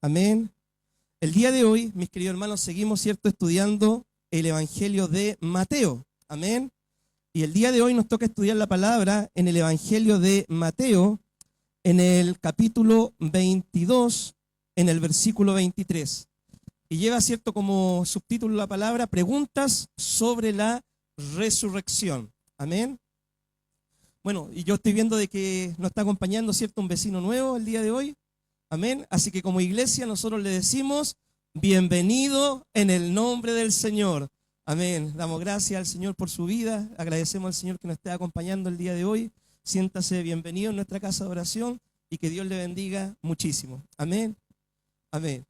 Amén. El día de hoy, mis queridos hermanos, seguimos, ¿cierto?, estudiando el Evangelio de Mateo. Amén. Y el día de hoy nos toca estudiar la palabra en el Evangelio de Mateo, en el capítulo 22, en el versículo 23. Y lleva, ¿cierto?, como subtítulo la palabra, preguntas sobre la resurrección. Amén. Bueno, y yo estoy viendo de que nos está acompañando, ¿cierto?, un vecino nuevo el día de hoy. Amén. Así que como iglesia nosotros le decimos, bienvenido en el nombre del Señor. Amén. Damos gracias al Señor por su vida. Agradecemos al Señor que nos esté acompañando el día de hoy. Siéntase bienvenido en nuestra casa de oración y que Dios le bendiga muchísimo. Amén. Amén.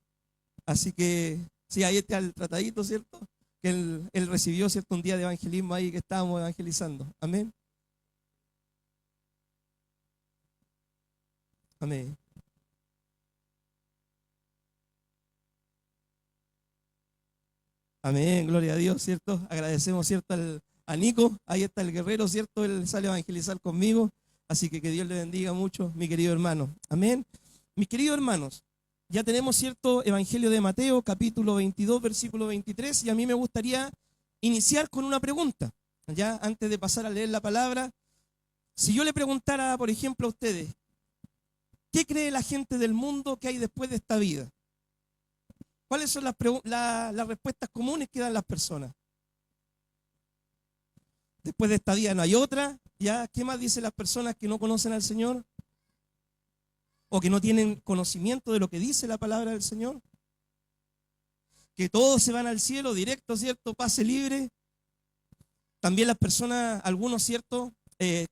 Así que, sí, ahí está el tratadito, ¿cierto? Que él recibió, ¿cierto?, un día de evangelismo ahí que estábamos evangelizando. Amén. Amén. Amén, gloria a Dios, ¿cierto? Agradecemos, ¿cierto?, a Nico, ahí está el guerrero, ¿cierto? Él sale a evangelizar conmigo, así que Dios le bendiga mucho, mi querido hermano. Amén. Mis queridos hermanos, ya tenemos, ¿cierto?, Evangelio de Mateo, capítulo 22, versículo 23, y a mí me gustaría iniciar con una pregunta, ya antes de pasar a leer la palabra. Si yo le preguntara, por ejemplo, a ustedes, ¿qué cree la gente del mundo que hay después de esta vida? ¿Cuáles son las respuestas comunes que dan las personas? Después de esta vida no hay otra. ¿Ya? ¿Qué más dicen las personas que no conocen al Señor? ¿O que no tienen conocimiento de lo que dice la palabra del Señor? Que todos se van al cielo directo, ¿cierto? Pase libre. También las personas, algunos, ¿cierto?,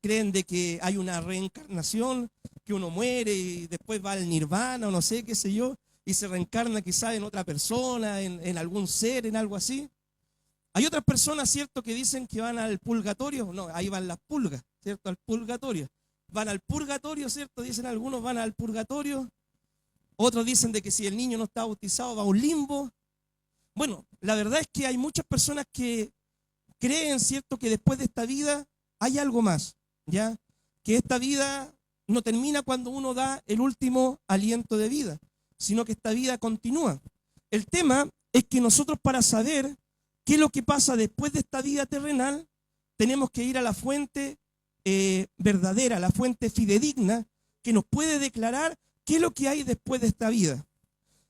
creen de que hay una reencarnación, que uno muere y después va al nirvana o no sé, qué sé yo, y se reencarna quizá en otra persona, en algún ser, en algo así. Hay otras personas, ¿cierto?, que dicen que van al purgatorio. No, ahí van las pulgas, ¿cierto?, al purgatorio. Van al purgatorio, ¿cierto? Dicen algunos, van al purgatorio. Otros dicen de que si el niño no está bautizado va a un limbo. Bueno, la verdad es que hay muchas personas que creen, ¿cierto?, que después de esta vida hay algo más, ¿ya? Que esta vida no termina cuando uno da el último aliento de vida, sino que esta vida continúa. El tema es que nosotros, para saber qué es lo que pasa después de esta vida terrenal, tenemos que ir a la fuente verdadera, la fuente fidedigna, que nos puede declarar qué es lo que hay después de esta vida.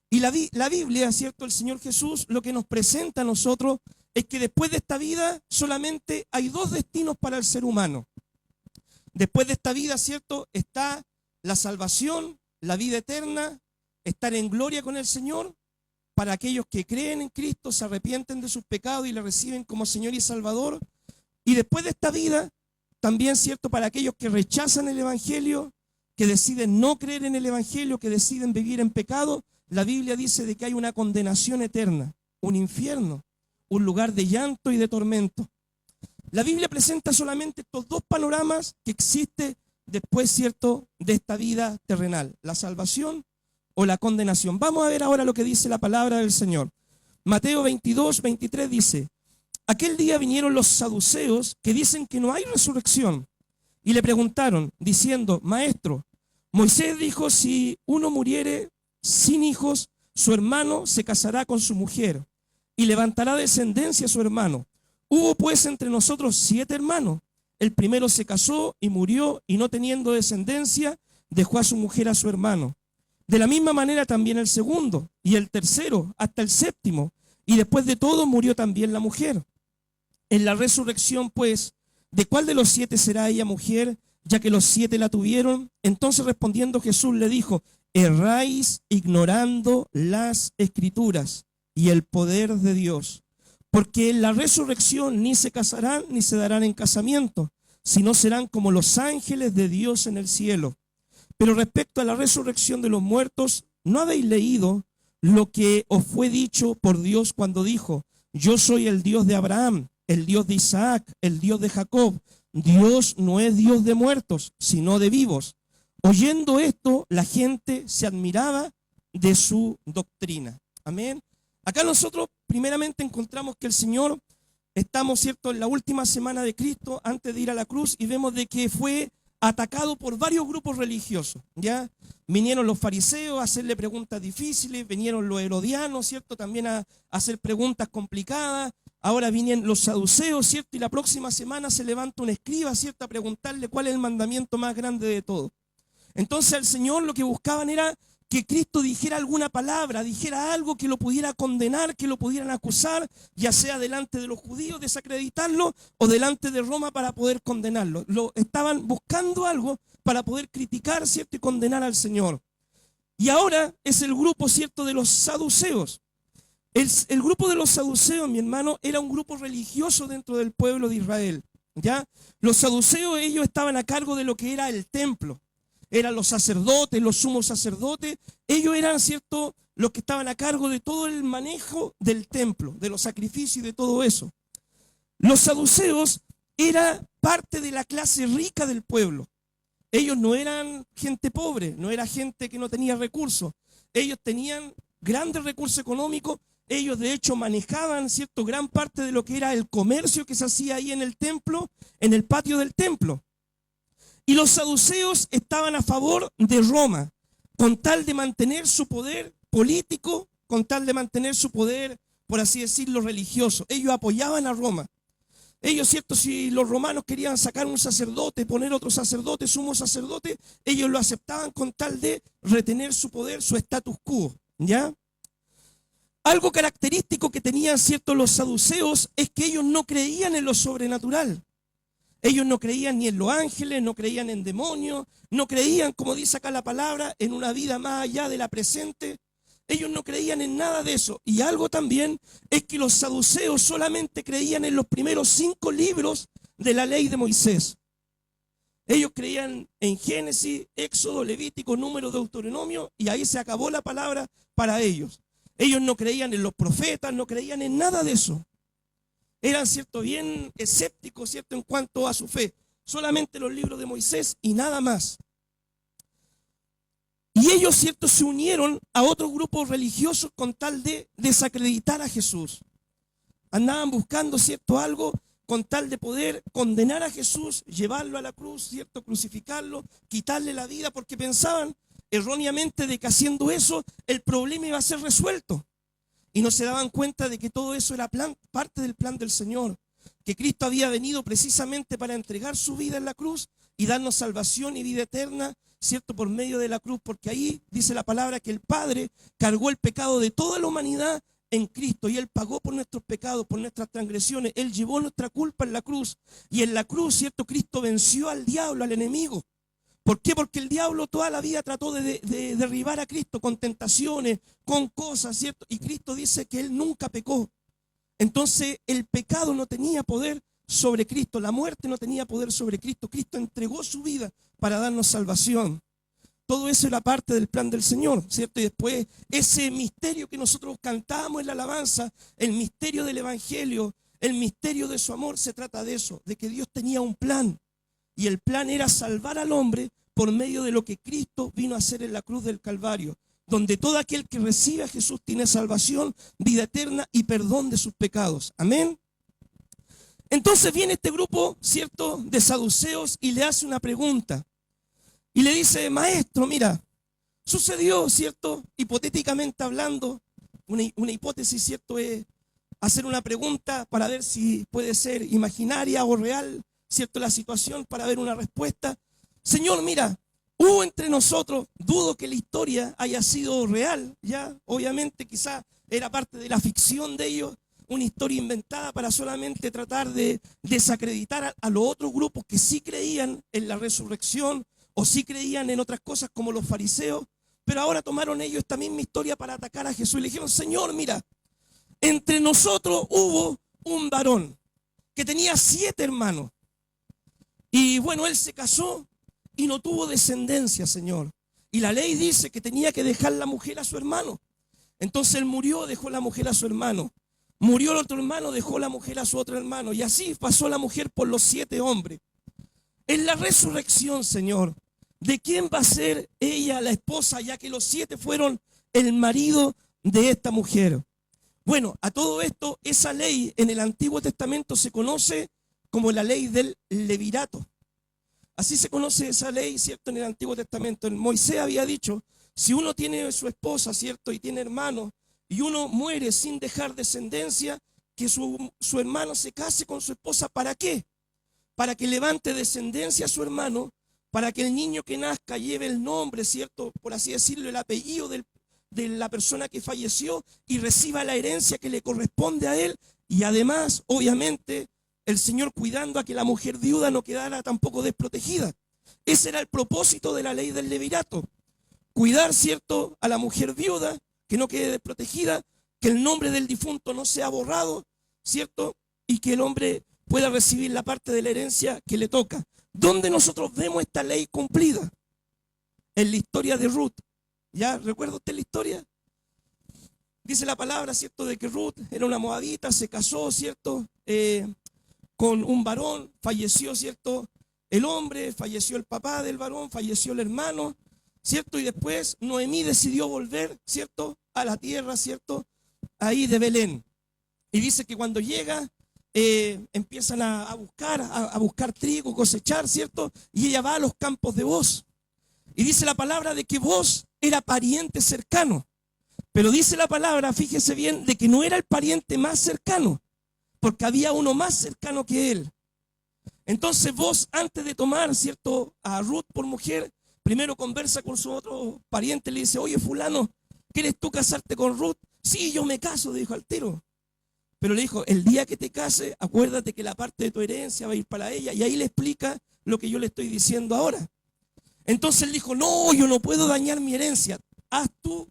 Y la Biblia, ¿cierto?, el Señor Jesús lo que nos presenta a nosotros es que después de esta vida solamente hay dos destinos para el ser humano. Después de esta vida, ¿cierto?, está la salvación, la vida eterna, estar en gloria con el Señor, para aquellos que creen en Cristo, se arrepienten de sus pecados y le reciben como Señor y Salvador. Y después de esta vida, también, ¿cierto?, para aquellos que rechazan el Evangelio, que deciden no creer en el Evangelio, que deciden vivir en pecado, la Biblia dice de que hay una condenación eterna, un infierno, un lugar de llanto y de tormento. La Biblia presenta solamente estos dos panoramas que existen después, ¿cierto?, de esta vida terrenal, la salvación o la condenación. Vamos a ver ahora lo que dice la palabra del Señor. Mateo 22, 23 dice: aquel día vinieron los saduceos que dicen que no hay resurrección y le preguntaron diciendo: Maestro, Moisés dijo, si uno muriere sin hijos, su hermano se casará con su mujer y levantará descendencia a su hermano. Hubo pues entre nosotros 7 hermanos. El primero se casó y murió, y no teniendo descendencia, dejó a su mujer a su hermano. De la misma manera también el segundo, y el tercero, hasta el séptimo, y después de todo murió también la mujer. En la resurrección, pues, ¿de cuál de los 7 será ella mujer, ya que los 7 la tuvieron? Entonces respondiendo Jesús le dijo: erráis ignorando las Escrituras y el poder de Dios, porque en la resurrección ni se casarán ni se darán en casamiento, sino serán como los ángeles de Dios en el cielo. Pero respecto a la resurrección de los muertos, ¿no habéis leído lo que os fue dicho por Dios cuando dijo: yo soy el Dios de Abraham, el Dios de Isaac, el Dios de Jacob? Dios no es Dios de muertos, sino de vivos. Oyendo esto, la gente se admiraba de su doctrina. Amén. Acá nosotros primeramente encontramos que el Señor, estamos, ¿cierto?, en la última semana de Cristo antes de ir a la cruz, y vemos de que fue atacado por varios grupos religiosos, ¿ya? Vinieron los fariseos a hacerle preguntas difíciles, vinieron los herodianos, ¿cierto? También a hacer preguntas complicadas. Ahora vienen los saduceos, ¿cierto? Y la próxima semana se levanta un escriba, ¿cierto? A preguntarle cuál es el mandamiento más grande de todo. Entonces al Señor lo que buscaban era que Cristo dijera alguna palabra, dijera algo que lo pudiera condenar, que lo pudieran acusar, ya sea delante de los judíos, desacreditarlo, o delante de Roma para poder condenarlo. Estaban buscando algo para poder criticar, ¿cierto? Y condenar al Señor. Y ahora es el grupo, ¿cierto?, de los saduceos. El grupo de los saduceos, mi hermano, era un grupo religioso dentro del pueblo de Israel, ¿ya? Los saduceos, ellos estaban a cargo de lo que era el templo. Eran los sacerdotes, los sumos sacerdotes. Ellos eran, ¿cierto?, los que estaban a cargo de todo el manejo del templo, de los sacrificios y de todo eso. Los saduceos eran parte de la clase rica del pueblo. Ellos no eran gente pobre, no era gente que no tenía recursos. Ellos tenían grandes recursos económicos. Ellos de hecho manejaban, ¿cierto?, gran parte de lo que era el comercio que se hacía ahí en el templo, en el patio del templo. Y los saduceos estaban a favor de Roma, con tal de mantener su poder político, con tal de mantener su poder, por así decirlo, religioso. Ellos apoyaban a Roma. Ellos, ¿cierto?, si los romanos querían sacar un sacerdote, poner otro sacerdote, sumo sacerdote, ellos lo aceptaban con tal de retener su poder, su status quo, ¿ya? Algo característico que tenían, ¿cierto?, los saduceos es que ellos no creían en lo sobrenatural. Ellos no creían ni en los ángeles, no creían en demonios, no creían, como dice acá la palabra, en una vida más allá de la presente. Ellos no creían en nada de eso. Y algo también es que los saduceos solamente creían en los primeros 5 libros de la ley de Moisés. Ellos creían en Génesis, Éxodo, Levítico, Número, Deuteronomio, y ahí se acabó la palabra para ellos. Ellos no creían en los profetas, no creían en nada de eso. Eran, ¿cierto?, bien escépticos, ¿cierto?, en cuanto a su fe. Solamente los libros de Moisés y nada más. Y ellos, ¿cierto?, se unieron a otros grupos religiosos con tal de desacreditar a Jesús. Andaban buscando, ¿cierto?, algo con tal de poder condenar a Jesús, llevarlo a la cruz, ¿cierto?, crucificarlo, quitarle la vida, porque pensaban erróneamente de que haciendo eso el problema iba a ser resuelto. Y no se daban cuenta de que todo eso era parte del plan del Señor, que Cristo había venido precisamente para entregar su vida en la cruz y darnos salvación y vida eterna, ¿cierto?, por medio de la cruz, porque ahí dice la palabra que el Padre cargó el pecado de toda la humanidad en Cristo y Él pagó por nuestros pecados, por nuestras transgresiones. Él llevó nuestra culpa en la cruz y en la cruz, ¿cierto?, Cristo venció al diablo, al enemigo. ¿Por qué? Porque el diablo toda la vida trató de derribar a Cristo con tentaciones, con cosas, ¿cierto? Y Cristo dice que Él nunca pecó. Entonces el pecado no tenía poder sobre Cristo, la muerte no tenía poder sobre Cristo. Cristo entregó su vida para darnos salvación. Todo eso era parte del plan del Señor, ¿cierto? Y después ese misterio que nosotros cantamos en la alabanza, el misterio del Evangelio, el misterio de su amor, se trata de eso, de que Dios tenía un plan. Y el plan era salvar al hombre por medio de lo que Cristo vino a hacer en la cruz del Calvario, donde todo aquel que recibe a Jesús tiene salvación, vida eterna y perdón de sus pecados. Amén. Entonces viene este grupo, ¿cierto?, de saduceos y le hace una pregunta. Y le dice: maestro, mira, sucedió, ¿cierto?, hipotéticamente hablando, una hipótesis, ¿cierto?, es hacer una pregunta para ver si puede ser imaginaria o real, ¿cierto?, la situación, para ver una respuesta. Señor, mira, hubo entre nosotros, dudo que la historia haya sido real, ya, obviamente quizá era parte de la ficción de ellos, una historia inventada para solamente tratar de desacreditar a los otros grupos que sí creían en la resurrección o sí creían en otras cosas como los fariseos, pero ahora tomaron ellos esta misma historia para atacar a Jesús y le dijeron: Señor, mira, entre nosotros hubo un varón que tenía 7 hermanos. Y bueno, él se casó y no tuvo descendencia, Señor. Y la ley dice que tenía que dejar la mujer a su hermano. Entonces él murió, dejó la mujer a su hermano. Murió el otro hermano, dejó la mujer a su otro hermano. Y así pasó la mujer por los 7 hombres. En la resurrección, Señor, ¿de quién va a ser ella la esposa, ya que los 7 fueron el marido de esta mujer? Bueno, a todo esto, esa ley en el Antiguo Testamento se conoce como la ley del levirato. Así se conoce esa ley, ¿cierto? En el Antiguo Testamento. Moisés había dicho, si uno tiene su esposa, ¿cierto? Y tiene hermanos, y uno muere sin dejar descendencia, que su hermano se case con su esposa. ¿Para qué? Para que levante descendencia a su hermano, para que el niño que nazca lleve el nombre, ¿cierto? Por así decirlo, el apellido de la persona que falleció y reciba la herencia que le corresponde a él. Y además, obviamente, el Señor cuidando a que la mujer viuda no quedara tampoco desprotegida. Ese era el propósito de la ley del levirato. Cuidar, ¿cierto?, a la mujer viuda, que no quede desprotegida, que el nombre del difunto no sea borrado, ¿cierto? Y que el hombre pueda recibir la parte de la herencia que le toca. ¿Dónde nosotros vemos esta ley cumplida? En la historia de Ruth. ¿Ya recuerda usted la historia? Dice la palabra, ¿cierto?, de que Ruth era una moabita, se casó, ¿cierto?, con un varón, falleció, ¿cierto?, el hombre, falleció el papá del varón, falleció el hermano, ¿cierto? Y después Noemí decidió volver, ¿cierto?, a la tierra, ¿cierto?, ahí de Belén. Y dice que cuando llega, empiezan a buscar trigo, cosechar, ¿cierto? Y ella va a los campos de Booz. Y dice la palabra de que Booz era pariente cercano. Pero dice la palabra, fíjese bien, de que no era el pariente más cercano, porque había uno más cercano que él. Entonces Booz, antes de tomar, ¿cierto?, a Ruth por mujer, primero conversa con su otro pariente, le dice, oye, fulano, ¿quieres tú casarte con Ruth? Sí, yo me caso, dijo al tiro. Pero le dijo, el día que te case, acuérdate que la parte de tu herencia va a ir para ella. Y ahí le explica lo que yo le estoy diciendo ahora. Entonces él dijo, no, yo no puedo dañar mi herencia. Haz tú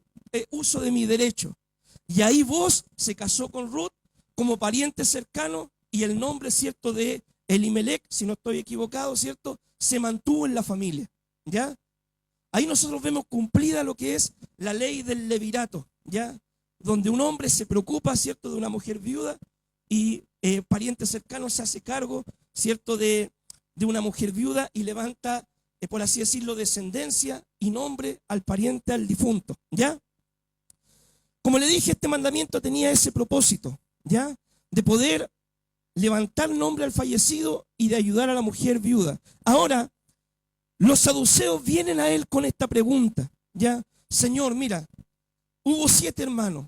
uso de mi derecho. Y ahí Booz se casó con Ruth como pariente cercano y el nombre, ¿cierto?, de Elimelech, si no estoy equivocado, ¿cierto?, se mantuvo en la familia. ¿Ya? Ahí nosotros vemos cumplida lo que es la ley del levirato, ¿ya? Donde un hombre se preocupa, ¿cierto?, de una mujer viuda y pariente cercano se hace cargo, ¿cierto?, de una mujer viuda y levanta, por así decirlo, descendencia y nombre al pariente, al difunto, ¿ya? Como le dije, este mandamiento tenía ese propósito, ¿ya?, de poder levantar nombre al fallecido y de ayudar a la mujer viuda. Ahora, los saduceos vienen a él con esta pregunta, ¿ya? Señor, mira, hubo 7 hermanos,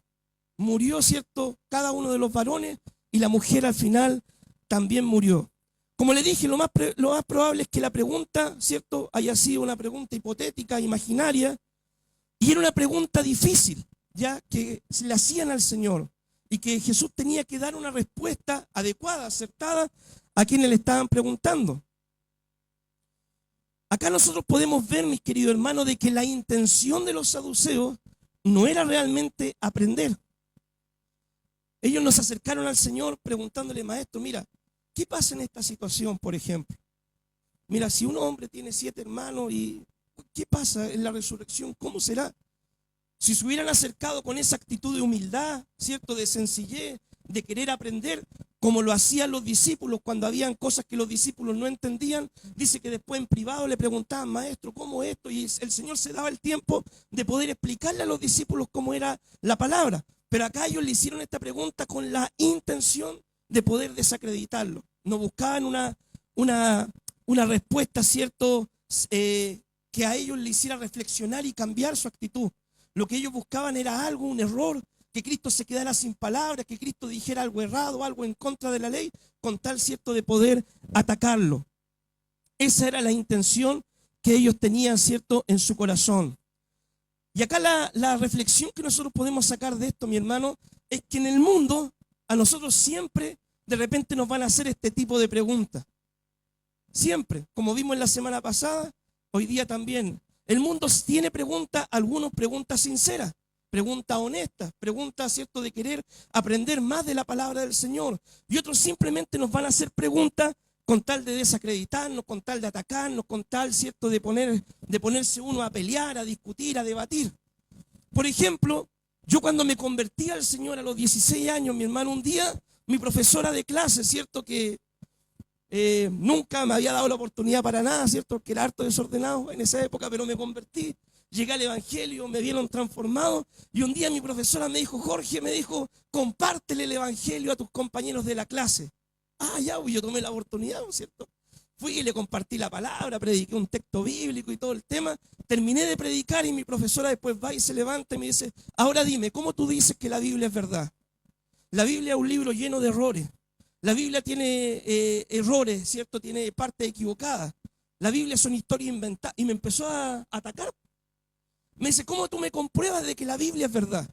murió, ¿cierto?, cada uno de los varones y la mujer al final también murió. Como le dije, lo más probable es que la pregunta, ¿cierto?, haya sido una pregunta hipotética, imaginaria, y era una pregunta difícil, ya que se le hacían al Señor y que Jesús tenía que dar una respuesta adecuada, acertada a quienes le estaban preguntando. Acá nosotros podemos ver, mis queridos hermanos, de que la intención de los saduceos no era realmente aprender. Ellos nos acercaron al Señor preguntándole, maestro, mira, ¿qué pasa en esta situación, por ejemplo? Mira, si un hombre tiene 7 hermanos, ¿y qué pasa en la resurrección? ¿Cómo será? Si se hubieran acercado con esa actitud de humildad, ¿cierto?, de sencillez, de querer aprender, como lo hacían los discípulos cuando habían cosas que los discípulos no entendían, dice que después en privado le preguntaban, maestro, ¿cómo esto? Y el Señor se daba el tiempo de poder explicarle a los discípulos cómo era la palabra. Pero acá ellos le hicieron esta pregunta con la intención de poder desacreditarlo. No buscaban una respuesta, ¿cierto?, que a ellos le hiciera reflexionar y cambiar su actitud. Lo que ellos buscaban era algo, un error, que Cristo se quedara sin palabras, que Cristo dijera algo errado, algo en contra de la ley, con tal, ¿cierto?, de poder atacarlo. Esa era la intención que ellos tenían, ¿cierto?, en su corazón. Y acá la reflexión que nosotros podemos sacar de esto, mi hermano, es que en el mundo a nosotros siempre de repente nos van a hacer este tipo de preguntas. Siempre, como vimos en la semana pasada, hoy día también. El mundo tiene preguntas, algunos preguntas sinceras, preguntas honestas, preguntas, ¿cierto?, de querer aprender más de la palabra del Señor. Y otros simplemente nos van a hacer preguntas con tal de desacreditarnos, con tal de atacarnos, con tal, ¿cierto?, de ponerse uno a pelear, a discutir, a debatir. Por ejemplo, yo cuando me convertí al Señor a los 16 años, mi hermano, un día, mi profesora de clase, ¿cierto?, que nunca me había dado la oportunidad para nada, ¿cierto?, que era harto desordenado en esa época, pero me convertí, llegué al Evangelio, me vieron transformado, y un día mi profesora me dijo, Jorge, me dijo, compártele el Evangelio a tus compañeros de la clase. Ah, ya, yo tomé la oportunidad, ¿cierto? Fui y le compartí la palabra, prediqué un texto bíblico y todo el tema. Terminé de predicar y mi profesora después va y se levanta y me dice, ahora dime, ¿cómo tú dices que la Biblia es verdad? La Biblia es un libro lleno de errores. La Biblia tiene errores, ¿cierto? Tiene partes equivocadas. La Biblia son historias inventadas. Y me empezó a atacar. Me dice, ¿cómo tú me compruebas de que la Biblia es verdad?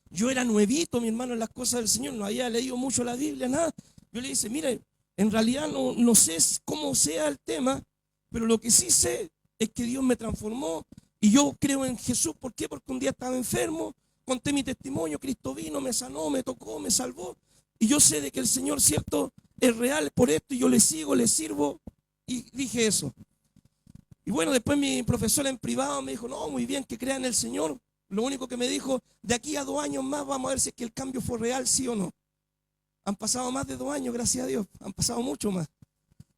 Yo era nuevito, mi hermano, en las cosas del Señor. No había leído mucho la Biblia, nada. Yo le dije, mire, en realidad no sé cómo sea el tema, pero lo que sí sé es que Dios me transformó y yo creo en Jesús. ¿Por qué? Porque un día estaba enfermo, conté mi testimonio, Cristo vino, me sanó, me tocó, me salvó. Y yo sé de que el Señor, cierto, es real por esto y yo le sigo, le sirvo. Y dije eso. Y bueno, después mi profesora en privado me dijo, no, muy bien, que crea en el Señor. Lo único que me dijo, de aquí a 2 años más vamos a ver si es que el cambio fue real, sí o no. Han pasado más de 2 años, gracias a Dios. Han pasado mucho más.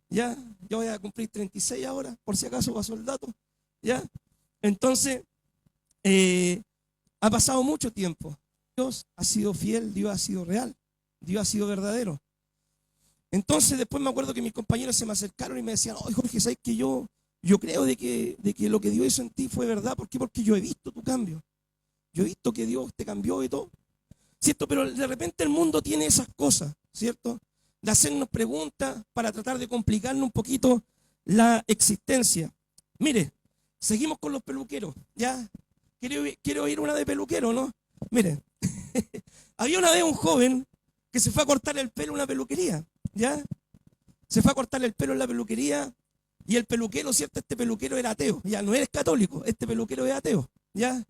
Ya, yo voy a cumplir 36 ahora, por si acaso pasó el dato. Ya, entonces, ha pasado mucho tiempo. Dios ha sido fiel, Dios ha sido real, Dios ha sido verdadero. Entonces, después me acuerdo que mis compañeros se me acercaron y me decían, oye Jorge, ¿sabes que yo creo de que lo que Dios hizo en ti fue verdad? ¿Por qué? Porque yo he visto tu cambio. Yo he visto que Dios te cambió y todo. ¿Cierto? Pero de repente el mundo tiene esas cosas, ¿cierto? De hacernos preguntas para tratar de complicarnos un poquito la existencia. Mire, seguimos con los peluqueros, ¿ya? Quiero oír una de peluquero, ¿no? Mire, había una vez un joven que se fue a cortar el pelo en una peluquería, ¿ya? Se fue a cortar el pelo en la peluquería y el peluquero, ¿cierto? Este peluquero era ateo, ya no eres católico, este peluquero es ateo, ¿ya?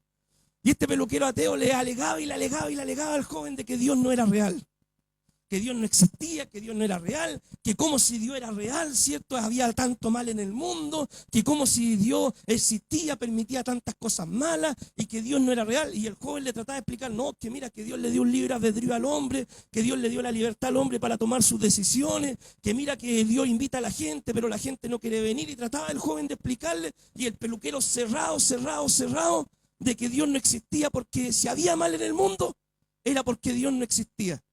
Y este peluquero ateo le alegaba y le alegaba y le alegaba al joven de que Dios no era real, que Dios no existía, que Dios no era real, que como si Dios era real, ¿cierto? Había tanto mal en el mundo, que como si Dios existía, permitía tantas cosas malas y que Dios no era real. Y el joven le trataba de explicar, no, que mira, que Dios le dio un libre albedrío al hombre, que Dios le dio la libertad al hombre para tomar sus decisiones, que mira que Dios invita a la gente, pero la gente no quiere venir. Y trataba el joven de explicarle y el peluquero cerrado de que Dios no existía, porque si había mal en el mundo, era porque Dios no existía.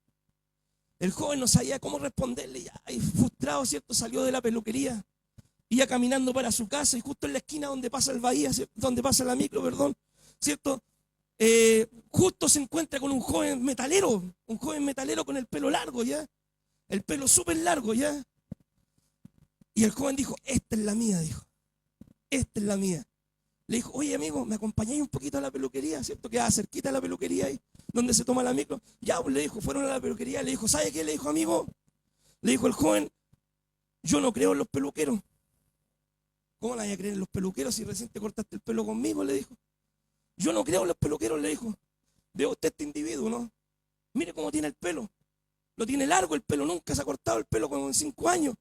El joven no sabía cómo responderle, ya, y frustrado, ¿cierto? Salió de la peluquería, iba caminando para su casa y justo en la esquina donde pasa el bahía, donde pasa la micro, perdón, ¿cierto? Justo se encuentra con un joven metalero con el pelo largo, ¿ya? El pelo súper largo, ¿ya? Y el joven dijo, esta es la mía, dijo, esta es la mía. Le dijo, oye amigo, ¿me acompañáis un poquito a la peluquería? ¿Cierto? Queda cerquita de la peluquería ahí, donde se toma la micro. Ya, pues le dijo, fueron a la peluquería, le dijo, ¿sabe qué? Le dijo, amigo, le dijo el joven, yo no creo en los peluqueros. ¿Cómo la voy a creer en los peluqueros si recién te cortaste el pelo conmigo? Le dijo. Yo no creo en los peluqueros, le dijo. Veo usted este individuo, ¿no? Mire cómo tiene el pelo. Lo tiene largo el pelo, nunca se ha cortado el pelo como en 5 años.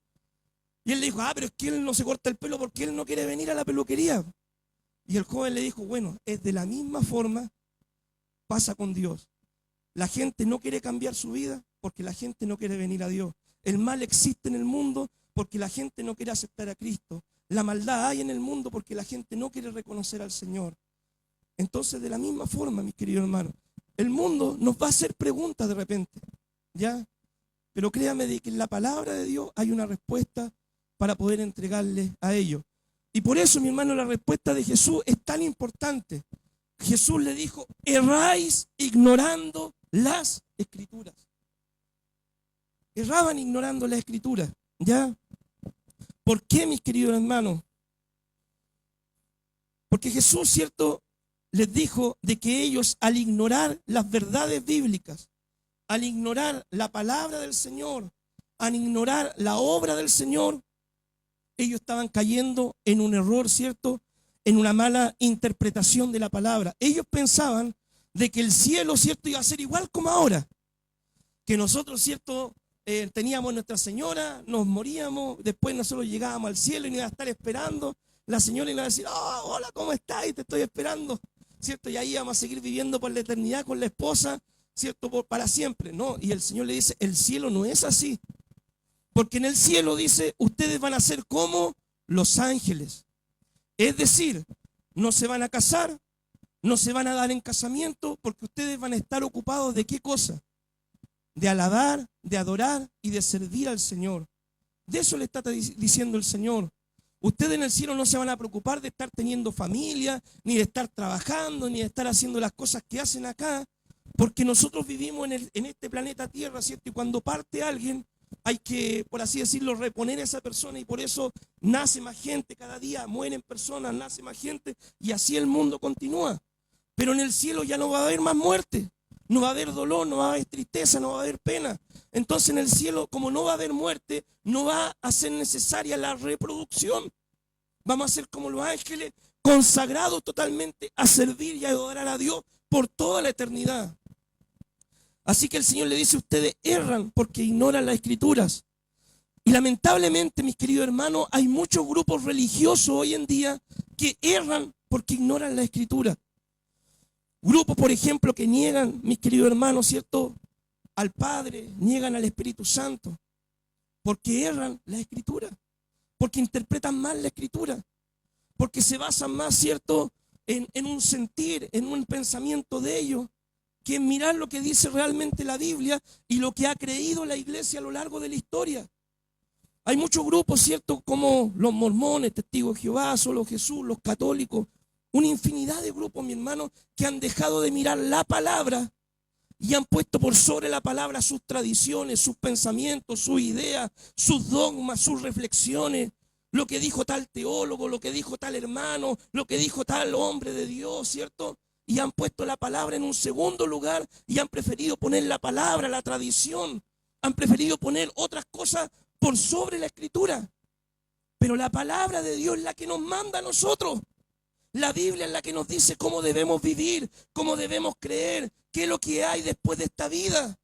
Y él le dijo, pero es que él no se corta el pelo porque él no quiere venir a la peluquería. Y el joven le dijo, bueno, es de la misma forma pasa con Dios. La gente no quiere cambiar su vida porque la gente no quiere venir a Dios. El mal existe en el mundo porque la gente no quiere aceptar a Cristo. La maldad hay en el mundo porque la gente no quiere reconocer al Señor. Entonces, de la misma forma, mis queridos hermanos, el mundo nos va a hacer preguntas de repente, ¿ya? Pero créame de que en la palabra de Dios hay una respuesta para poder entregarle a ellos. Y por eso, mi hermano, la respuesta de Jesús es tan importante. Jesús le dijo, erráis ignorando las Escrituras. Erraban ignorando las Escrituras, ¿ya? ¿Por qué, mis queridos hermanos? Porque Jesús, ¿cierto?, les dijo de que ellos, al ignorar las verdades bíblicas, al ignorar la palabra del Señor, al ignorar la obra del Señor, ellos estaban cayendo en un error, ¿cierto?, en una mala interpretación de la palabra. Ellos pensaban de que el cielo, ¿cierto?, iba a ser igual como ahora, que nosotros, ¿cierto?, teníamos Nuestra Señora, nos moríamos, después nosotros llegábamos al cielo y nos iba a estar esperando, la señora iba a decir, hola, ¿cómo estás? Y te estoy esperando, ¿cierto? Y ahí íbamos a seguir viviendo por la eternidad con la esposa, ¿cierto?, para siempre, ¿no? Y el Señor le dice, el cielo no es así, porque en el cielo dice, ustedes van a ser como los ángeles. Es decir, no se van a casar, no se van a dar en casamiento, porque ustedes van a estar ocupados ¿de qué cosa? De alabar, de adorar y de servir al Señor. De eso le está diciendo el Señor. Ustedes en el cielo no se van a preocupar de estar teniendo familia, ni de estar trabajando, ni de estar haciendo las cosas que hacen acá, porque nosotros vivimos en este planeta Tierra, ¿cierto? Y cuando parte alguien, hay que, por así decirlo, reponer a esa persona, y por eso nace más gente cada día, mueren personas, nace más gente, y así el mundo continúa. Pero en el cielo ya no va a haber más muerte, no va a haber dolor, no va a haber tristeza, no va a haber pena. Entonces en el cielo, como no va a haber muerte, no va a ser necesaria la reproducción. Vamos a ser como los ángeles, consagrados totalmente a servir y a adorar a Dios por toda la eternidad. Así que el Señor le dice: ustedes erran porque ignoran las Escrituras. Y lamentablemente, mis queridos hermanos, hay muchos grupos religiosos hoy en día que erran porque ignoran la Escritura. Grupos, por ejemplo, que niegan, mis queridos hermanos, ¿cierto?, al Padre, niegan al Espíritu Santo, porque erran la Escritura, porque interpretan mal la Escritura, porque se basan más, ¿cierto?, en un sentir, en un pensamiento de ellos, que en mirar lo que dice realmente la Biblia y lo que ha creído la iglesia a lo largo de la historia. Hay muchos grupos, ¿cierto?, como los mormones, testigos de Jehová, solo Jesús, los católicos, una infinidad de grupos, mi hermano, que han dejado de mirar la palabra y han puesto por sobre la palabra sus tradiciones, sus pensamientos, sus ideas, sus dogmas, sus reflexiones, lo que dijo tal teólogo, lo que dijo tal hermano, lo que dijo tal hombre de Dios, ¿cierto? Y han puesto la palabra en un segundo lugar y han preferido poner la palabra, la tradición, han preferido poner otras cosas por sobre la Escritura. Pero la palabra de Dios es la que nos manda a nosotros. La Biblia es la que nos dice cómo debemos vivir, cómo debemos creer, qué es lo que hay después de esta vida.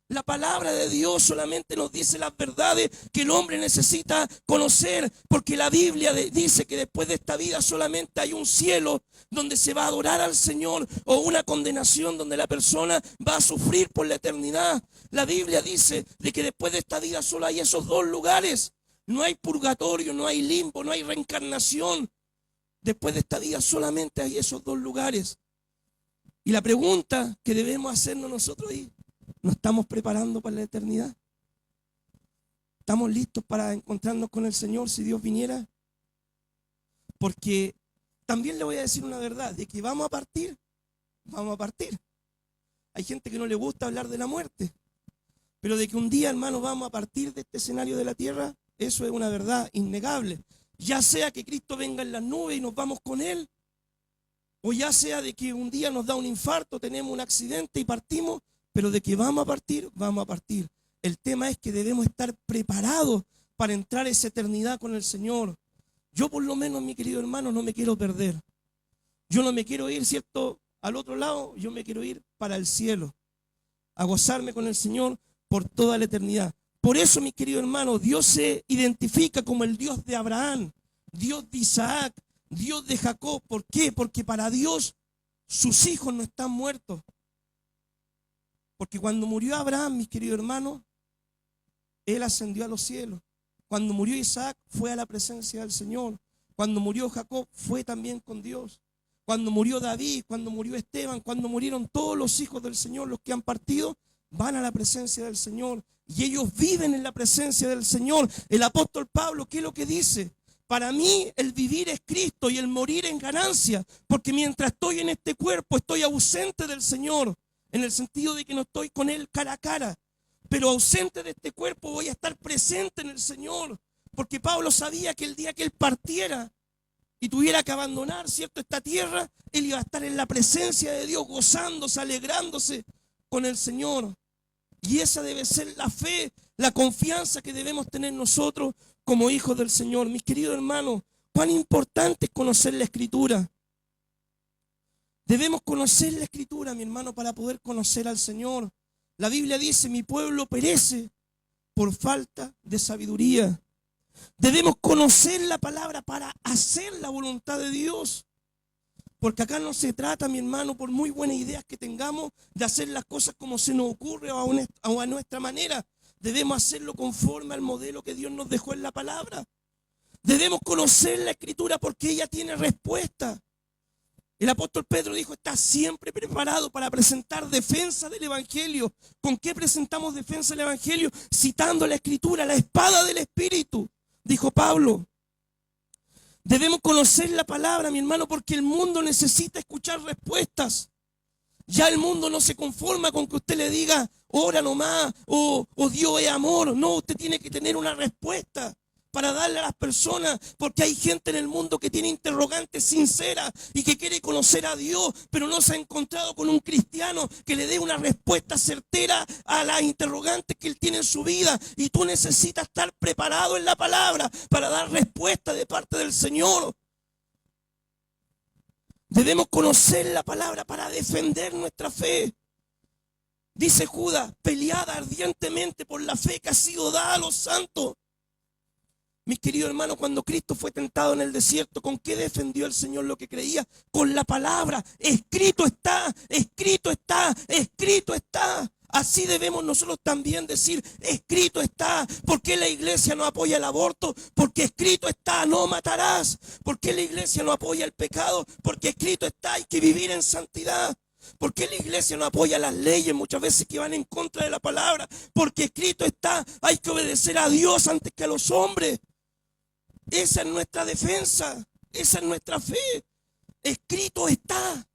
La palabra de Dios solamente nos dice las verdades que el hombre necesita conocer, porque la Biblia dice que después de esta vida solamente hay un cielo donde se va a adorar al Señor, o una condenación donde la persona va a sufrir por la eternidad. La Biblia dice de que después de esta vida solo hay esos dos lugares. No hay purgatorio, no hay limbo, no hay reencarnación. Después de esta vida solamente hay esos dos lugares. Y la pregunta que debemos hacernos nosotros es: ¿nos estamos preparando para la eternidad? ¿Estamos listos para encontrarnos con el Señor si Dios viniera? Porque también le voy a decir una verdad, de que vamos a partir, vamos a partir. Hay gente que no le gusta hablar de la muerte, pero de que un día, hermano, vamos a partir de este escenario de la tierra, eso es una verdad innegable. Ya sea que Cristo venga en las nubes y nos vamos con Él, o ya sea de que un día nos da un infarto, tenemos un accidente y partimos, pero de que vamos a partir, vamos a partir. El tema es que debemos estar preparados para entrar a esa eternidad con el Señor. Yo por lo menos, mi querido hermano, no me quiero perder. Yo no me quiero ir, ¿cierto?, al otro lado, yo me quiero ir para el cielo, a gozarme con el Señor por toda la eternidad. Por eso, mi querido hermano, Dios se identifica como el Dios de Abraham, Dios de Isaac, Dios de Jacob. ¿Por qué? Porque para Dios sus hijos no están muertos. Porque cuando murió Abraham, mis queridos hermanos, él ascendió a los cielos. Cuando murió Isaac, fue a la presencia del Señor. Cuando murió Jacob, fue también con Dios. Cuando murió David, cuando murió Esteban, cuando murieron todos los hijos del Señor, los que han partido, van a la presencia del Señor. Y ellos viven en la presencia del Señor. El apóstol Pablo, ¿qué es lo que dice? Para mí el vivir es Cristo y el morir es ganancia. Porque mientras estoy en este cuerpo, estoy ausente del Señor. En el sentido de que no estoy con Él cara a cara. Pero ausente de este cuerpo voy a estar presente en el Señor. Porque Pablo sabía que el día que Él partiera y tuviera que abandonar, ¿cierto?, esta tierra, Él iba a estar en la presencia de Dios, gozándose, alegrándose con el Señor. Y esa debe ser la fe, la confianza que debemos tener nosotros como hijos del Señor. Mis queridos hermanos, cuán importante es conocer la Escritura. Debemos conocer la Escritura, mi hermano, para poder conocer al Señor. La Biblia dice: mi pueblo perece por falta de sabiduría. Debemos conocer la palabra para hacer la voluntad de Dios. Porque acá no se trata, mi hermano, por muy buenas ideas que tengamos, de hacer las cosas como se nos ocurre o a nuestra manera. Debemos hacerlo conforme al modelo que Dios nos dejó en la palabra. Debemos conocer la Escritura porque ella tiene respuesta. El apóstol Pedro dijo, está siempre preparado para presentar defensa del Evangelio. ¿Con qué presentamos defensa del Evangelio? Citando la Escritura, la espada del Espíritu, dijo Pablo. Debemos conocer la palabra, mi hermano, porque el mundo necesita escuchar respuestas. Ya el mundo no se conforma con que usted le diga, ora nomás, o Dios es amor. No, usted tiene que tener una respuesta para darle a las personas, porque hay gente en el mundo que tiene interrogantes sinceras y que quiere conocer a Dios, pero no se ha encontrado con un cristiano que le dé una respuesta certera a las interrogantes que él tiene en su vida. Y tú necesitas estar preparado en la palabra para dar respuesta de parte del Señor. Debemos conocer la palabra para defender nuestra fe. Dice Judas, pelead ardientemente por la fe que ha sido dada a los santos. Mis queridos hermanos, cuando Cristo fue tentado en el desierto, ¿con qué defendió el Señor lo que creía? Con la palabra. Escrito está, escrito está, escrito está. Así debemos nosotros también decir, escrito está. ¿Por qué la iglesia no apoya el aborto? Porque escrito está, no matarás. ¿Por qué la iglesia no apoya el pecado? Porque escrito está, hay que vivir en santidad. ¿Por qué la iglesia no apoya las leyes muchas veces que van en contra de la palabra? Porque escrito está, hay que obedecer a Dios antes que a los hombres. Esa es nuestra defensa, esa es nuestra fe. Escrito está.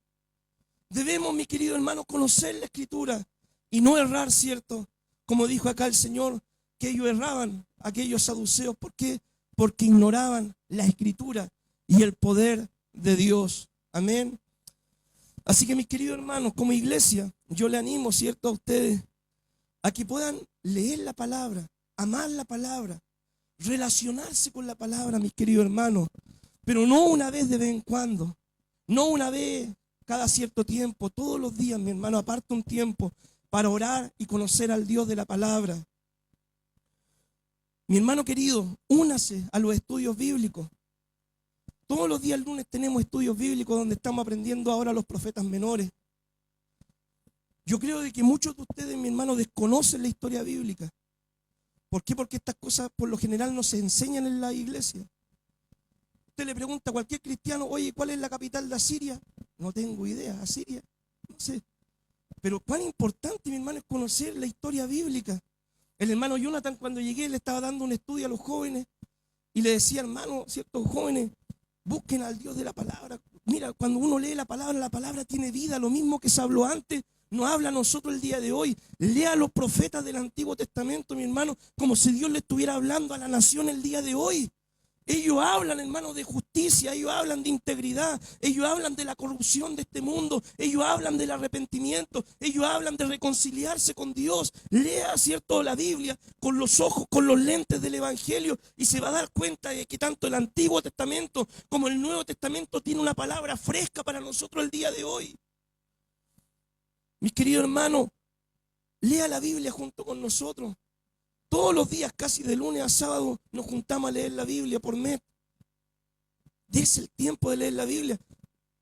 Debemos, mi querido hermano, conocer la Escritura y no errar, ¿cierto? Como dijo acá el Señor, que ellos erraban, aquellos saduceos. ¿Por qué? Porque ignoraban la Escritura y el poder de Dios. Amén. Así que, mis queridos hermanos, como iglesia, yo le animo, ¿cierto?, a ustedes a que puedan leer la palabra, amar la palabra, relacionarse con la palabra, mis queridos hermanos, pero no una vez de vez en cuando, no una vez cada cierto tiempo, todos los días, mi hermano, aparta un tiempo para orar y conocer al Dios de la palabra. Mi hermano querido, únase a los estudios bíblicos. Todos los días lunes tenemos estudios bíblicos donde estamos aprendiendo ahora los profetas menores. Yo creo de que muchos de ustedes, mi hermano, desconocen la historia bíblica. ¿Por qué? Porque estas cosas por lo general no se enseñan en la iglesia. Usted le pregunta a cualquier cristiano, oye, ¿cuál es la capital de Asiria? No tengo idea, Asiria, no sé. Pero cuán importante, mi hermano, es conocer la historia bíblica. El hermano Jonathan, cuando llegué, le estaba dando un estudio a los jóvenes y le decía, hermano, ciertos jóvenes, busquen al Dios de la palabra. Mira, cuando uno lee la palabra tiene vida, lo mismo que se habló antes. Nos habla a nosotros el día de hoy. Lea a los profetas del Antiguo Testamento, mi hermano, como si Dios le estuviera hablando a la nación el día de hoy. Ellos hablan, hermano, de justicia, ellos hablan de integridad, ellos hablan de la corrupción de este mundo, ellos hablan del arrepentimiento, ellos hablan de reconciliarse con Dios. Lea, ¿cierto?, la Biblia con los ojos, con los lentes del Evangelio y se va a dar cuenta de que tanto el Antiguo Testamento como el Nuevo Testamento tiene una palabra fresca para nosotros el día de hoy. Mis queridos hermanos, lea la Biblia junto con nosotros. Todos los días, casi de lunes a sábado, nos juntamos a leer la Biblia por mes. Dese el tiempo de leer la Biblia.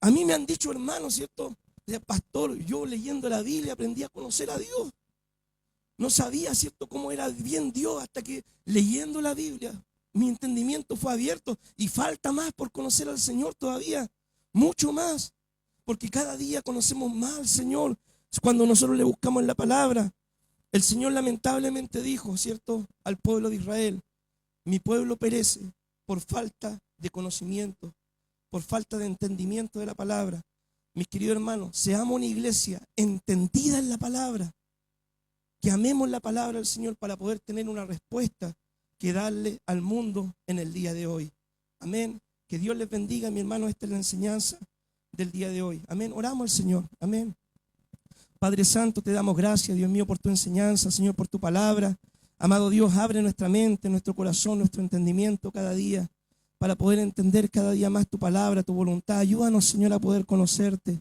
A mí me han dicho, hermanos, ¿cierto? Pastor, yo leyendo la Biblia aprendí a conocer a Dios. No sabía, ¿cierto?, cómo era bien Dios hasta que leyendo la Biblia mi entendimiento fue abierto. Y falta más por conocer al Señor todavía. Mucho más. Porque cada día conocemos más al Señor cuando nosotros le buscamos en la palabra. El Señor lamentablemente dijo, ¿cierto?, al pueblo de Israel, mi pueblo perece por falta de conocimiento, por falta de entendimiento de la palabra. Mis queridos hermanos, seamos una iglesia entendida en la palabra, que amemos la palabra del Señor para poder tener una respuesta que darle al mundo en el día de hoy. Amén. Que Dios les bendiga, mi hermano. Esta es la enseñanza del día de hoy. Amén. Oramos al Señor. Amén. Padre Santo, te damos gracias, Dios mío, por tu enseñanza, Señor, por tu palabra. Amado Dios, abre nuestra mente, nuestro corazón, nuestro entendimiento cada día para poder entender cada día más tu palabra, tu voluntad. Ayúdanos, Señor, a poder conocerte,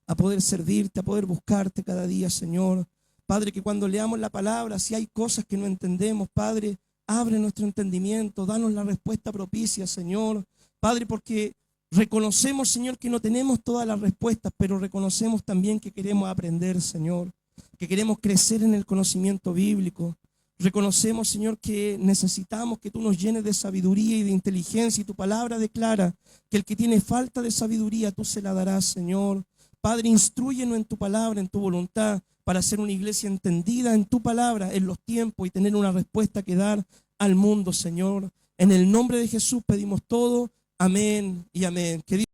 a poder servirte, a poder buscarte cada día, Señor. Padre, que cuando leamos la palabra, si hay cosas que no entendemos, Padre, abre nuestro entendimiento, danos la respuesta propicia, Señor. Padre, porque reconocemos, Señor, que no tenemos todas las respuestas, pero reconocemos también que queremos aprender, Señor, que queremos crecer en el conocimiento bíblico. Reconocemos, Señor, que necesitamos que tú nos llenes de sabiduría y de inteligencia, y tu palabra declara que el que tiene falta de sabiduría, tú se la darás, Señor. Padre, instrúyenos en tu palabra, en tu voluntad, para ser una iglesia entendida en tu palabra, en los tiempos, y tener una respuesta que dar al mundo, Señor. En el nombre de Jesús pedimos todo. Amén y amén. Que